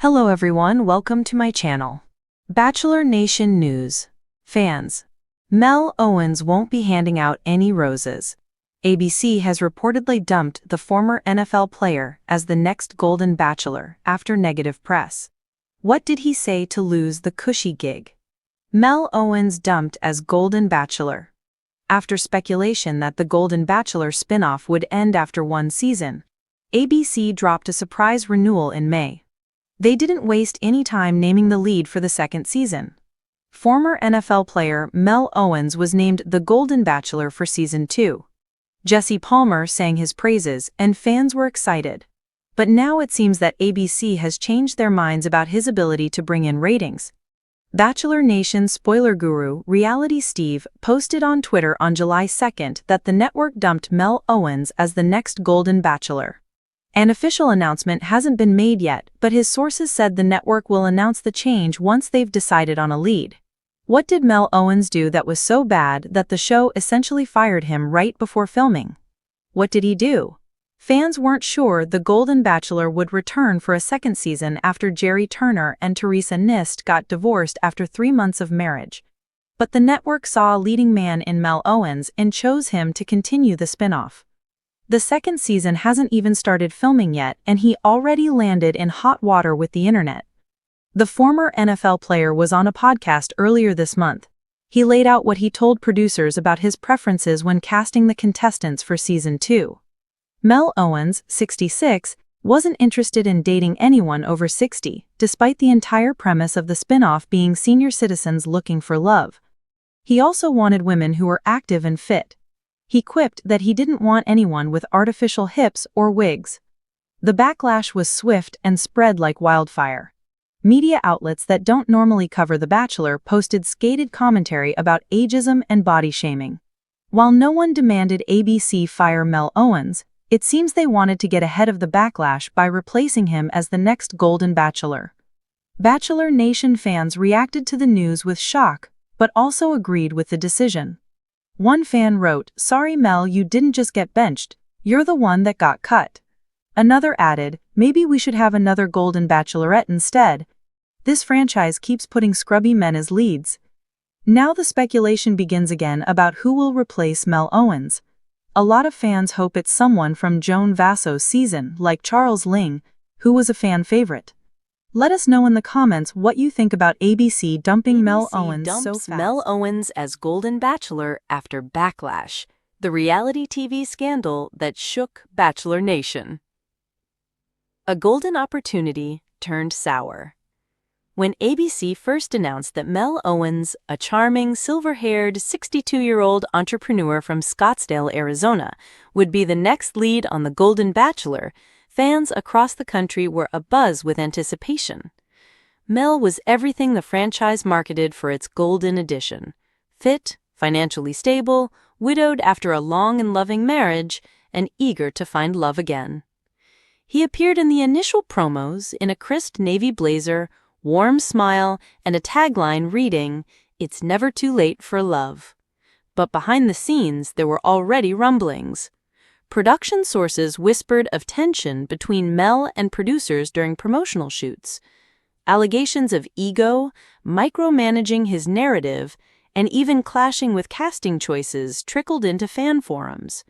Hello everyone, welcome to my channel. Bachelor Nation News. Fans. Mel Owens won't be handing out any roses. ABC has reportedly dumped the former NFL player as the next Golden Bachelor after negative press. What did he say to lose the cushy gig? Mel Owens dumped as Golden Bachelor. After speculation that the Golden Bachelor spin-off would end after one season, ABC dropped a surprise renewal in May. They didn't waste any time naming the lead for the second season. Former NFL player Mel Owens was named the Golden Bachelor for Season 2. Jesse Palmer sang his praises and fans were excited. But now it seems that ABC has changed their minds about his ability to bring in ratings. Bachelor Nation spoiler guru Reality Steve posted on Twitter on July 2nd that the network dumped Mel Owens as the next Golden Bachelor. An official announcement hasn't been made yet, but his sources said the network will announce the change once they've decided on a lead. What did Mel Owens do that was so bad that the show essentially fired him right before filming? What did he do? Fans weren't sure the Golden Bachelor would return for a second season after Jerry Turner and Teresa Nist got divorced after 3 months of marriage. But the network saw a leading man in Mel Owens and chose him to continue the spin-off. The second season hasn't even started filming yet, and he already landed in hot water with the internet. The former NFL player was on a podcast earlier this month. He laid out what he told producers about his preferences when casting the contestants for Season 2. Mel Owens, 66, wasn't interested in dating anyone over 60, despite the entire premise of the spin-off being senior citizens looking for love. He also wanted women who were active and fit. He quipped that he didn't want anyone with artificial hips or wigs. The backlash was swift and spread like wildfire. Media outlets that don't normally cover The Bachelor posted scathing commentary about ageism and body shaming. While no one demanded ABC fire Mel Owens, it seems they wanted to get ahead of the backlash by replacing him as the next Golden Bachelor. Bachelor Nation fans reacted to the news with shock, but also agreed with the decision. One fan wrote, "Sorry Mel, you didn't just get benched, you're the one that got cut." Another added, "Maybe we should have another Golden Bachelorette instead. This franchise keeps putting scrubby men as leads." Now the speculation begins again about who will replace Mel Owens. A lot of fans hope it's someone from Joan Vasso's season, like Charles Ling, who was a fan favorite. Let us know in the comments what you think about ABC dumping Mel Owens so fast. Mel Owens as Golden Bachelor after Backlash, the reality TV scandal that shook Bachelor Nation. A golden opportunity turned sour. When ABC first announced that Mel Owens, a charming, silver-haired, 62-year-old entrepreneur from Scottsdale, Arizona, would be the next lead on The Golden Bachelor, fans across the country were abuzz with anticipation. Mel was everything the franchise marketed for its golden edition: fit, financially stable, widowed after a long and loving marriage, and eager to find love again. He appeared in the initial promos in a crisp navy blazer, warm smile, and a tagline reading, "It's never too late for love." But behind the scenes, there were already rumblings. Production sources whispered of tension between Mel and producers during promotional shoots. Allegations of ego, micromanaging his narrative, and even clashing with casting choices trickled into fan forums.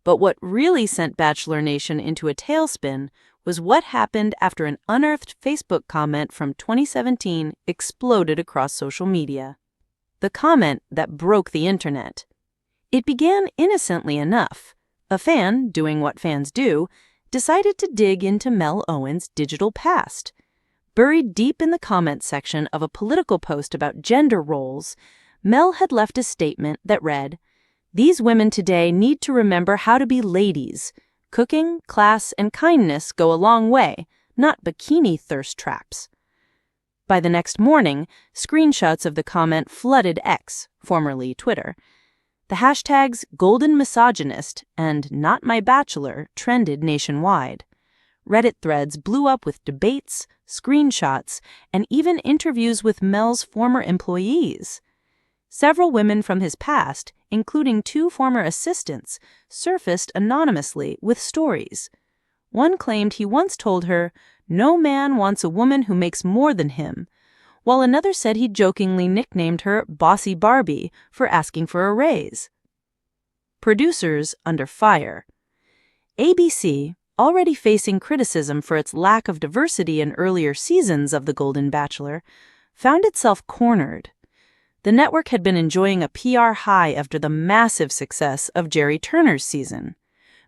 But what really sent Bachelor Nation into a tailspin was what happened after an unearthed Facebook comment from 2017 exploded across social media. The comment that broke the internet. It began innocently enough. A fan, doing what fans do, decided to dig into Mel Owens' digital past. Buried deep in the comments section of a political post about gender roles, Mel had left a statement that read, "These women today need to remember how to be ladies. Cooking, class, and kindness go a long way, not bikini thirst traps." By the next morning, screenshots of the comment flooded X, formerly Twitter. The hashtags Golden Misogynist and Not My Bachelor trended nationwide. Reddit threads blew up with debates, screenshots, and even interviews with Mel's former employees. Several women from his past, including 2 former assistants, surfaced anonymously with stories. One claimed he once told her, "No man wants a woman who makes more than him," while another said he jokingly nicknamed her Bossy Barbie for asking for a raise. Producers under fire. ABC, already facing criticism for its lack of diversity in earlier seasons of The Golden Bachelor, found itself cornered. The network had been enjoying a PR high after the massive success of Jerry Turner's season.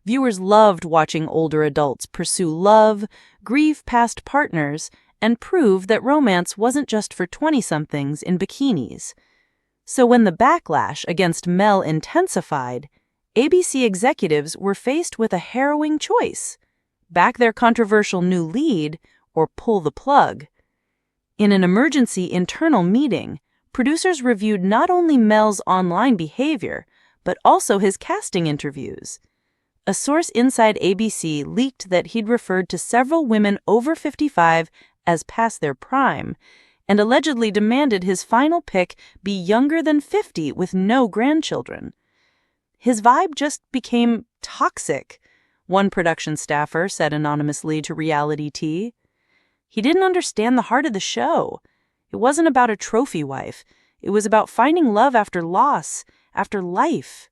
Viewers loved watching older adults pursue love, grieve past partners, and prove that romance wasn't just for 20-somethings in bikinis. So when the backlash against Mel intensified, ABC executives were faced with a harrowing choice: back their controversial new lead or pull the plug. In an emergency internal meeting, producers reviewed not only Mel's online behavior, but also his casting interviews. A source inside ABC leaked that he'd referred to several women over 55 as past their prime, and allegedly demanded his final pick be younger than 50 with no grandchildren. His vibe just became toxic, one production staffer said anonymously to Reality Tea. He didn't understand the heart of the show. It wasn't about a trophy wife. It was about finding love after loss, after life.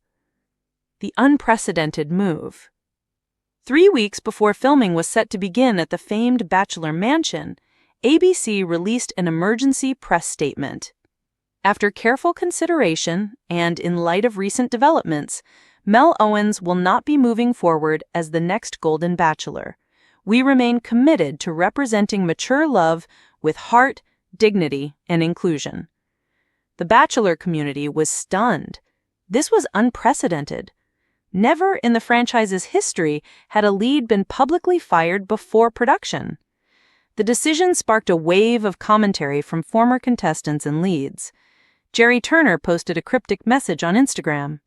The unprecedented move. 3 weeks before filming was set to begin at the famed Bachelor Mansion, ABC released an emergency press statement. After careful consideration, and in light of recent developments, Mel Owens will not be moving forward as the next Golden Bachelor. We remain committed to representing mature love with heart, dignity, and inclusion. The Bachelor community was stunned. This was unprecedented. Never in the franchise's history had a lead been publicly fired before production. The decision sparked a wave of commentary from former contestants and leads. Jerry Turner posted a cryptic message on Instagram.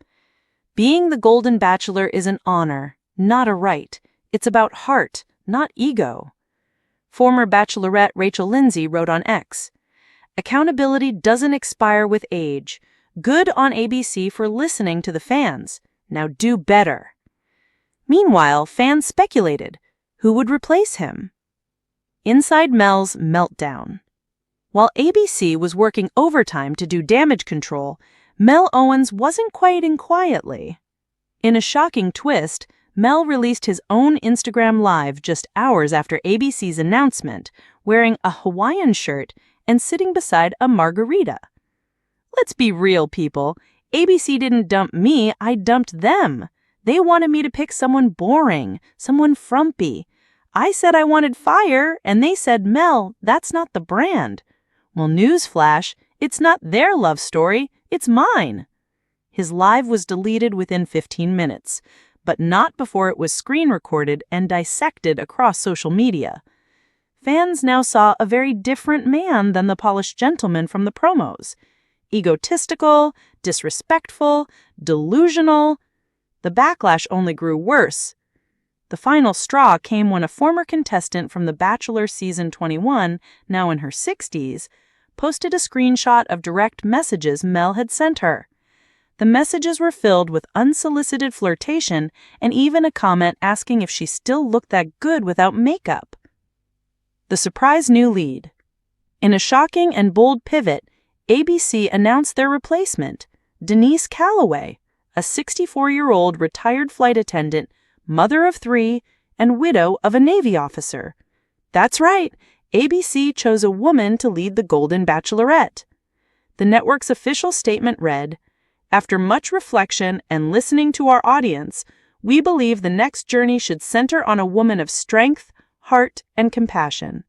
"Being the Golden Bachelor is an honor, not a right. It's about heart, not ego." Former Bachelorette Rachel Lindsay wrote on X, "Accountability doesn't expire with age. Good on ABC for listening to the fans. Now do better." Meanwhile, fans speculated, who would replace him? Inside Mel's meltdown. While ABC was working overtime to do damage control, Mel Owens wasn't quieting quietly. In a shocking twist, Mel released his own Instagram Live just hours after ABC's announcement, wearing a Hawaiian shirt and sitting beside a margarita. Let's be real, people. ABC didn't dump me, I dumped them. They wanted me to pick someone boring, someone frumpy. I said I wanted fire, and they said, "Mel, that's not the brand." Well, newsflash, it's not their love story, it's mine. His live was deleted within 15 minutes, but not before it was screen recorded and dissected across social media. Fans now saw a very different man than the polished gentleman from the promos. Egotistical, disrespectful, delusional. The backlash only grew worse. The final straw came when a former contestant from The Bachelor Season 21, now in her 60s, posted a screenshot of direct messages Mel had sent her. The messages were filled with unsolicited flirtation and even a comment asking if she still looked that good without makeup. The surprise new lead. In a shocking and bold pivot, ABC announced their replacement, Denise Calloway, a 64-year-old retired flight attendant, mother of 3, and widow of a Navy officer. That's right, ABC chose a woman to lead the Golden Bachelorette. The network's official statement read, "After much reflection and listening to our audience, we believe the next journey should center on a woman of strength, heart, and compassion.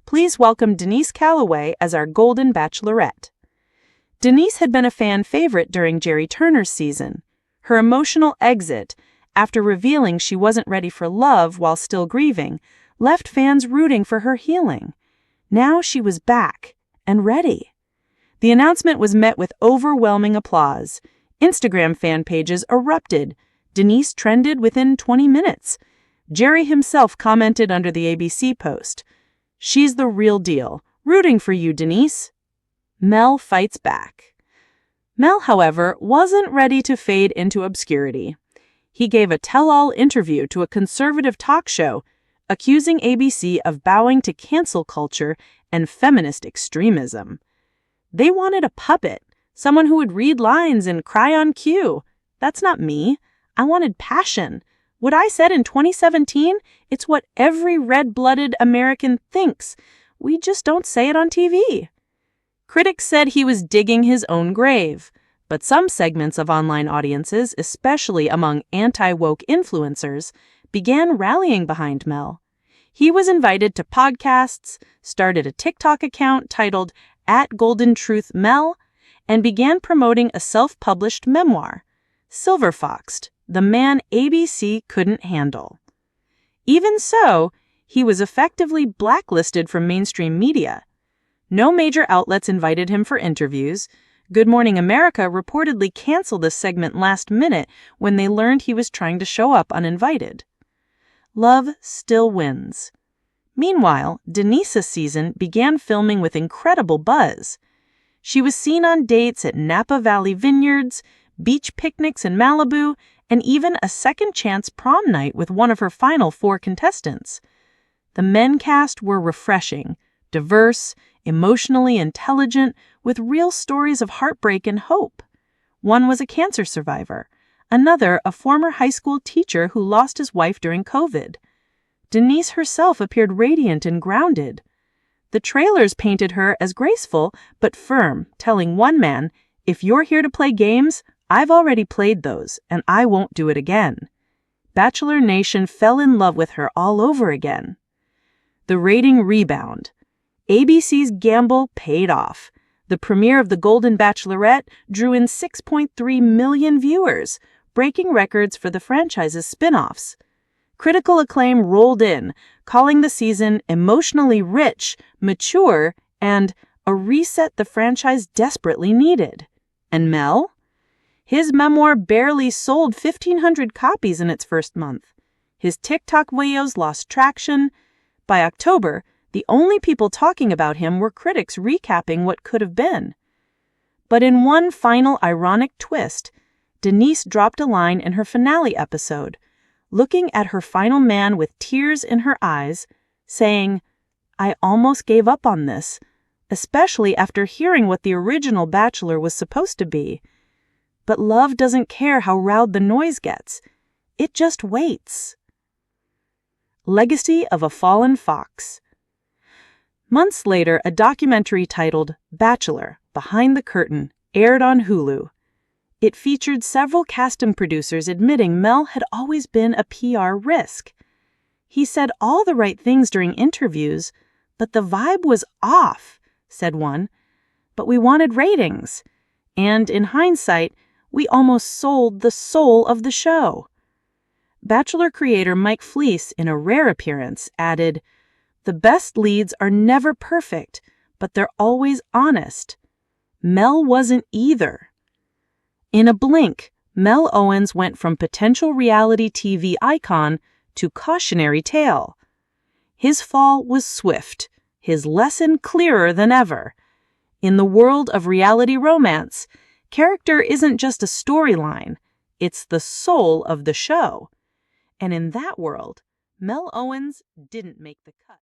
Please welcome Denise Calloway as our Golden Bachelorette." Denise had been a fan favorite during Jerry Turner's season. Her emotional exit, after revealing she wasn't ready for love while still grieving, left fans rooting for her healing. Now she was back and ready. The announcement was met with overwhelming applause. Instagram fan pages erupted. Denise trended within 20 minutes. Jerry himself commented under the ABC post, "She's the real deal. Rooting for you, Denise." Mel fights back. Mel, however, wasn't ready to fade into obscurity. He gave a tell-all interview to a conservative talk show, accusing ABC of bowing to cancel culture and feminist extremism. They wanted a puppet, someone who would read lines and cry on cue. That's not me. I wanted passion. What I said in 2017, it's what every red-blooded American thinks. We just don't say it on TV. Critics said he was digging his own grave, but some segments of online audiences, especially among anti-woke influencers, began rallying behind Mel. He was invited to podcasts, started a TikTok account titled @GoldenTruthMel, and began promoting a self-published memoir, Silverfoxed, the man ABC couldn't handle. Even so, he was effectively blacklisted from mainstream media. No major outlets invited him for interviews. Good Morning America reportedly canceled this segment last minute when they learned he was trying to show up uninvited. Love still wins. Meanwhile, Denise's season began filming with incredible buzz. She was seen on dates at Napa Valley Vineyards, beach picnics in Malibu, and even a second-chance prom night with one of her final 4 contestants. The men cast were refreshing, diverse, emotionally intelligent, with real stories of heartbreak and hope. One was a cancer survivor, another a former high school teacher who lost his wife during COVID. Denise herself appeared radiant and grounded. The trailers painted her as graceful but firm, telling one man, "If you're here to play games, I've already played those, and I won't do it again." Bachelor Nation fell in love with her all over again. The rating rebound. ABC's gamble paid off. The premiere of The Golden Bachelorette drew in 6.3 million viewers, breaking records for the franchise's spin-offs. Critical acclaim rolled in, calling the season emotionally rich, mature, and a reset the franchise desperately needed. And Mel? His memoir barely sold 1,500 copies in its first month. His TikTok videos lost traction. By October, the only people talking about him were critics recapping what could have been. But in one final ironic twist, Denise dropped a line in her finale episode, looking at her final man with tears in her eyes, saying, "I almost gave up on this, especially after hearing what the original Bachelor was supposed to be. But love doesn't care how loud the noise gets. It just waits." Legacy of a Fallen Fox. Months later, a documentary titled Bachelor, Behind the Curtain aired on Hulu. It featured several cast and producers admitting Mel had always been a PR risk. He said all the right things during interviews, but the vibe was off, said one. But we wanted ratings. And in hindsight, we almost sold the soul of the show. Bachelor creator Mike Fleece, in a rare appearance, added, "The best leads are never perfect, but they're always honest. Mel wasn't either." In a blink, Mel Owens went from potential reality TV icon to cautionary tale. His fall was swift, his lesson clearer than ever. In the world of reality romance, character isn't just a storyline, it's the soul of the show. And in that world, Mel Owens didn't make the cut.